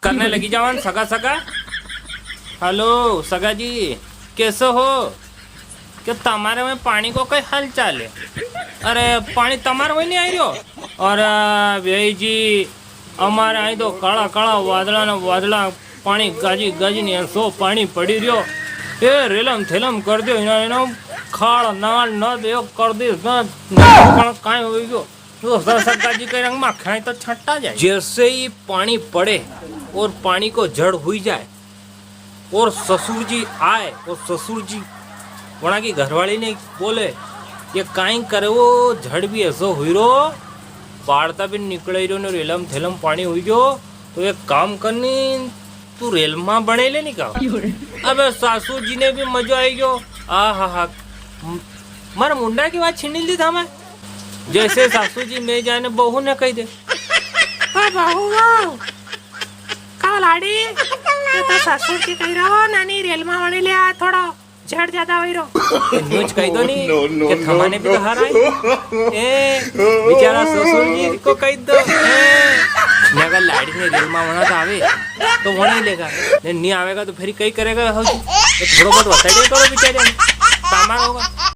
करने लगी जवान सगा सगा। हेलो सगा जी, कैसे हो? कि तमारे में पानी को कई हाल चाल है? अरे पानी तमारे में नहीं आई रहो? अरे भाई जी, अमारे आई तो काला काला वादला ने वादला पानी गाजी गाजी ने सो पानी पड़ी रहो। ए रेलम थेलम कर दो इना इना खाड़ नाल न दे कर दे न काई हो गयो तो सगा जी के रंग में खाए तो छट्टा जाए। जैसे ही पानी पड़े और पानी को जड़ हुई जाए और ससुर जी आए और ससुर जी वहाँ की घरवाली ने बोले ये काई करे वो झड़ भी ऐसो हुई रो बाढ़ता भी निकले रो ने रेलम थेलम पानी हुई जो तो एक काम करनी तू रेल में बने ले नहीं कहा। अबे सासू जी ने भी मजा आई गयो। आ हा मारा मुंडा की बात छीन ली था मैं। जैसे सासू जी में जाने बहू ने कही दे बहू का लाड़ी ये तो ससुर की कही रहो नानी रेल में बने ले आ थोड़ा झड़ ज्यादा हुई रो न्यूज कही दो नहीं कि थमाने भी तो हार आई ए बेचारा ससुर जी को कही दो मैं अगर लाड़ी ने रेल में बना तो आवे तो वो नहीं लेगा नहीं आवेगा तो फिर कई करेगा थोड़ा बहुत बताइए करो बेचारे सामान होगा।